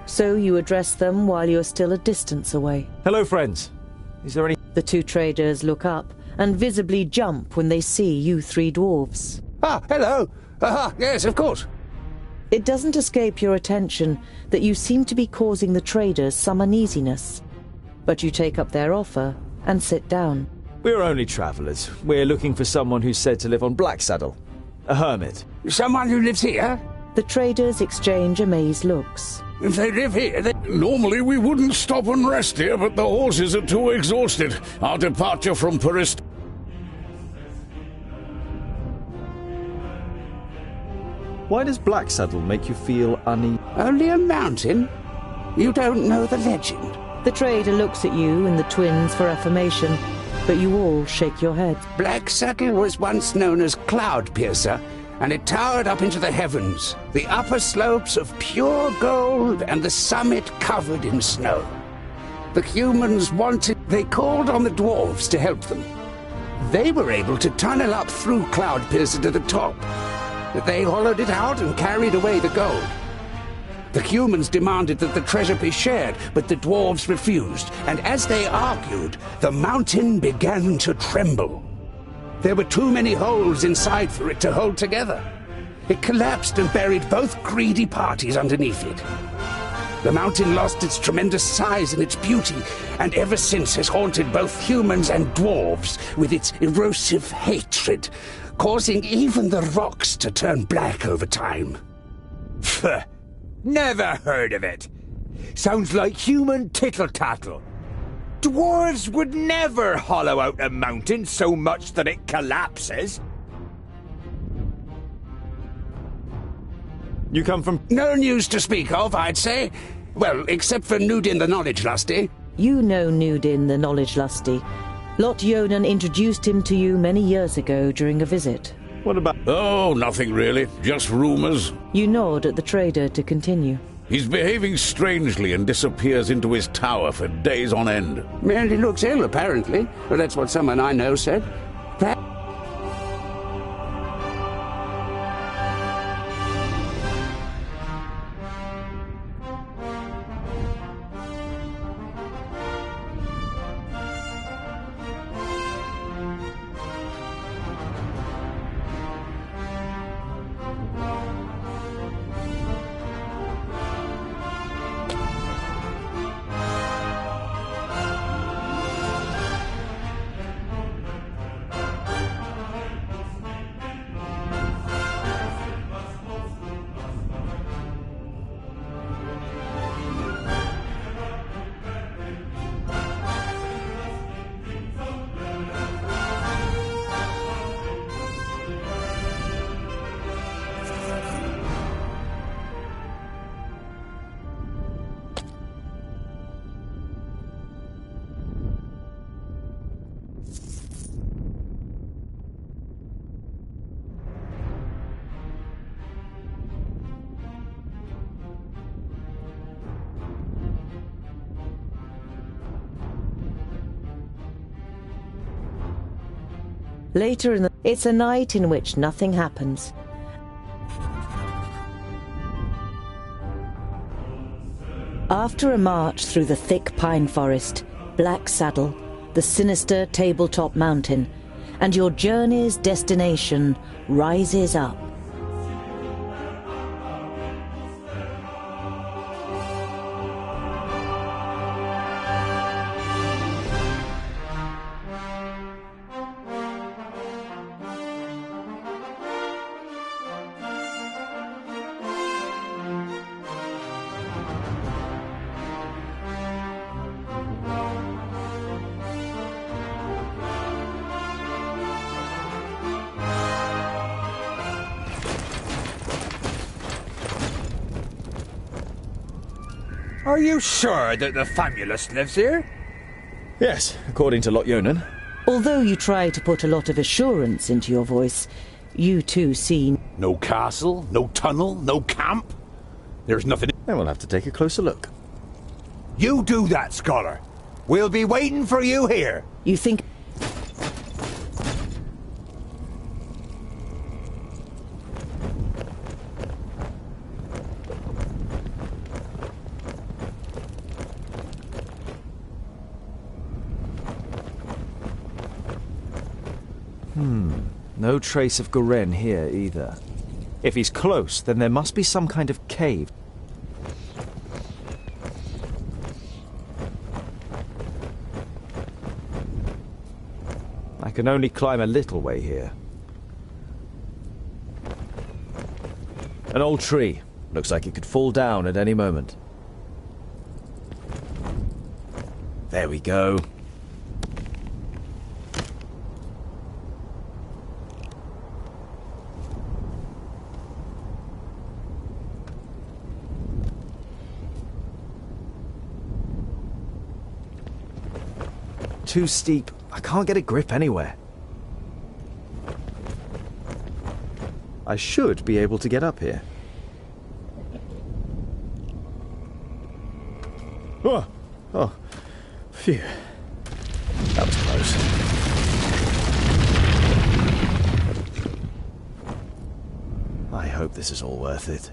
so you address them while you're still a distance away. Hello, friends. Is there any... The 2 traders look up and visibly jump when they see you 3 dwarves. Ah, hello. Yes, of course. It doesn't escape your attention that you seem to be causing the traders some uneasiness, but you take up their offer and sit down. We're only travellers. We're looking for someone who's said to live on Blacksaddle. A hermit. Someone who lives here? The traders exchange amazed looks. If they live here, they... Normally we wouldn't stop and rest here, but the horses are too exhausted. Our departure from Paris... Why does Blacksaddle make you feel uneasy? Only a mountain? You don't know the legend? The trader looks at you and the twins for affirmation, but you all shake your heads. Blacksaddle was once known as Cloudpiercer, and it towered up into the heavens, the upper slopes of pure gold and the summit covered in snow. The humans they called on the dwarves to help them. They were able to tunnel up through Cloudpiercer to the top. They hollowed it out and carried away the gold. The humans demanded that the treasure be shared, but the dwarves refused, and as they argued, the mountain began to tremble. There were too many holes inside for it to hold together. It collapsed and buried both greedy parties underneath it. The mountain lost its tremendous size and its beauty, and ever since has haunted both humans and dwarves with its erosive hatred, causing even the rocks to turn black over time. Pfft! Never heard of it. Sounds like human tittle-tattle. Dwarves would never hollow out a mountain so much that it collapses. You come from... No news to speak of, I'd say. Well, except for Nudin the Knowledge Lusty. You know Nudin the Knowledge Lusty. Lot Yonan introduced him to you many years ago during a visit. What about... Oh, nothing really. Just rumours. You nod at the trader to continue. He's behaving strangely and disappears into his tower for days on end. Merely looks ill, apparently. Well, that's what someone I know said. Later it's a night in which nothing happens. After a march through the thick pine forest, Black Saddle, the sinister tabletop mountain, and your journey's destination rises up. Are you sure that the Famulus lives here? Yes, according to Lot Yonan. Although you try to put a lot of assurance into your voice, you too see... No castle, no tunnel, no camp. There's nothing... Then we'll have to take a closer look. You do that, scholar. We'll be waiting for you here. You think... No trace of Guren here either. If he's close, then there must be some kind of cave. I can only climb a little way here. An old tree. Looks like it could fall down at any moment. There we go. Too steep. I can't get a grip anywhere. I should be able to get up here. Oh, oh, phew. That was close. I hope this is all worth it.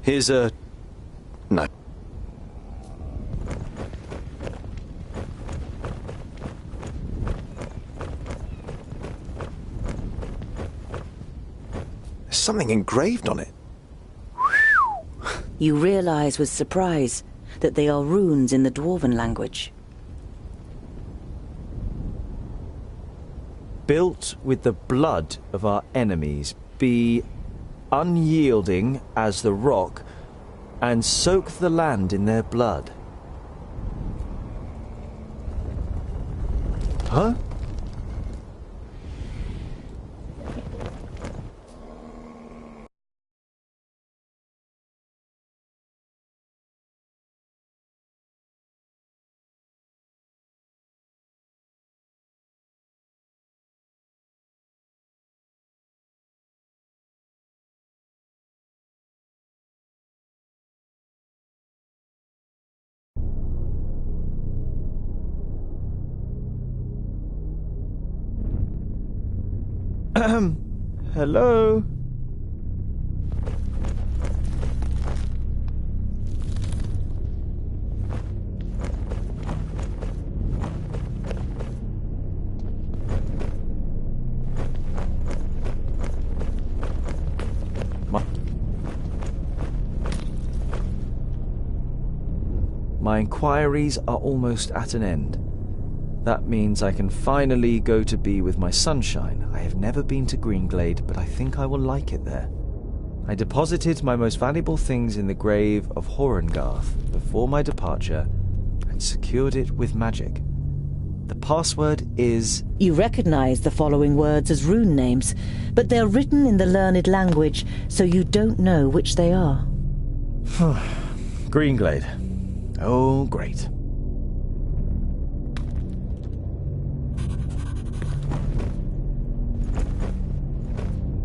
Here's a... no. There's something engraved on it. You realize with surprise that they are runes in the Dwarven language. Built with the blood of our enemies, be unyielding as the rock, and soak the land in their blood. Huh? Hello? My inquiries are almost at an end. That means I can finally go to be with my sunshine. I have never been to Greenglade, but I think I will like it there. I deposited my most valuable things in the grave of Horengarth before my departure and secured it with magic. The password is... You recognize the following words as rune names, but they're written in the learned language, so you don't know which they are. Greenglade. Oh, great.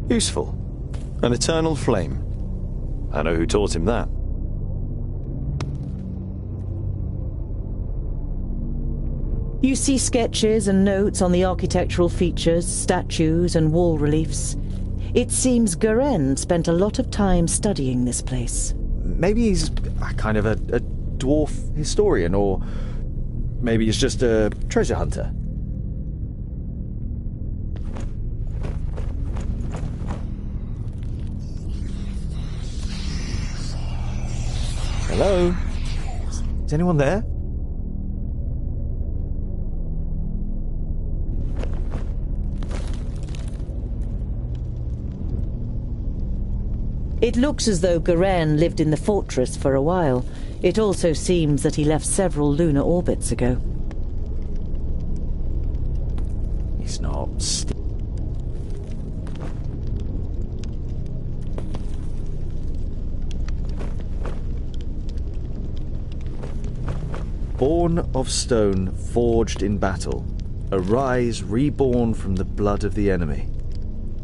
Useful. An eternal flame. I know who taught him that. You see sketches and notes on the architectural features, statues and wall reliefs. It seems Garen spent a lot of time studying this place. Maybe he's a kind of a dwarf historian, or maybe he's just a treasure hunter. Hello? Is anyone there? It looks as though Garen lived in the fortress for a while. It also seems that he left several lunar orbits ago. He's not... Born of stone, forged in battle. Arise, reborn from the blood of the enemy.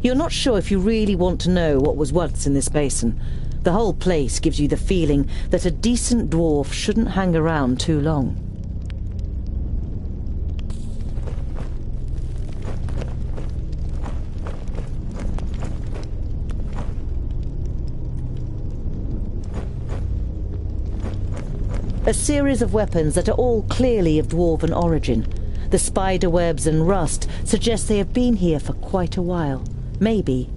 You're not sure if you really want to know what was once in this basin. The whole place gives you the feeling that a decent dwarf shouldn't hang around too long. A series of weapons that are all clearly of dwarven origin. The spider webs and rust suggest they have been here for quite a while. Maybe.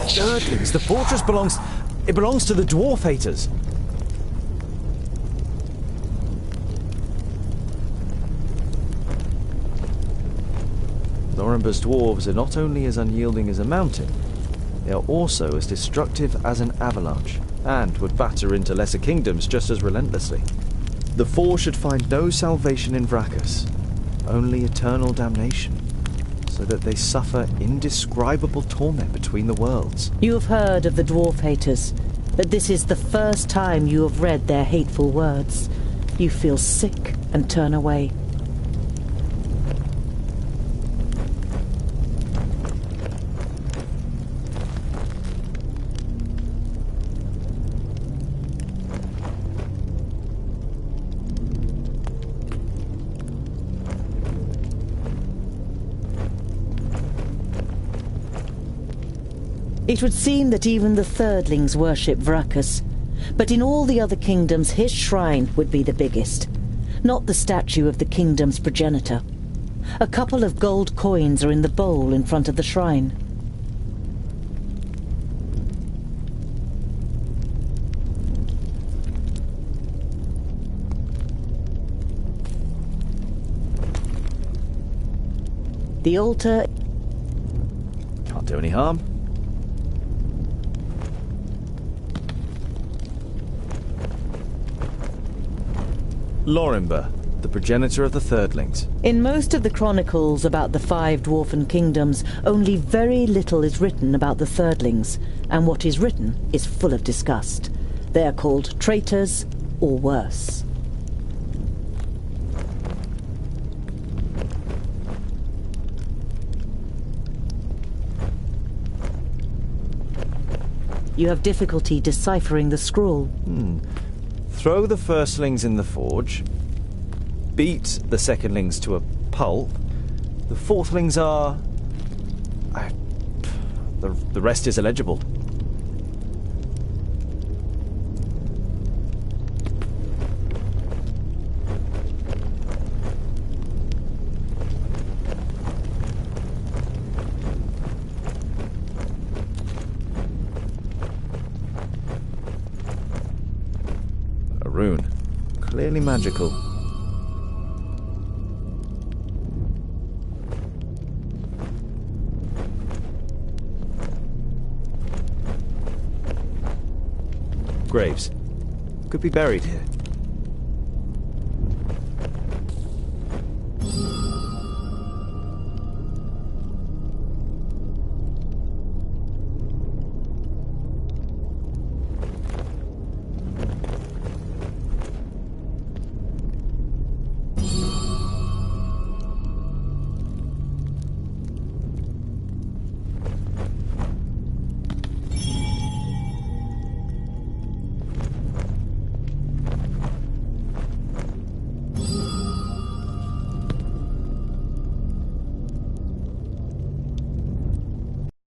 Thirdlings, the fortress belongs to the dwarf haters. Norimber's dwarves are not only as unyielding as a mountain, they are also as destructive as an avalanche, and would batter into lesser kingdoms just as relentlessly. The Four should find no salvation in Vrachus, only eternal damnation, so that they suffer indescribable torment between the worlds. You have heard of the dwarf haters, but this is the first time you have read their hateful words. You feel sick and turn away. It would seem that even the Thirdlings worship Vrachus, but in all the other kingdoms his shrine would be the biggest, not the statue of the kingdom's progenitor. A couple of gold coins are in the bowl in front of the shrine. The altar can't do any harm. Lorimber, the progenitor of the Thirdlings. In most of the chronicles about the 5 dwarfen kingdoms, only very little is written about the Thirdlings, and what is written is full of disgust. They are called traitors, or worse. You have difficulty deciphering the scroll. Throw the firstlings in the forge, beat the secondlings to a pulp. The fourthlings are... The rest is illegible. A rune. Clearly magical. Graves. Could be buried here.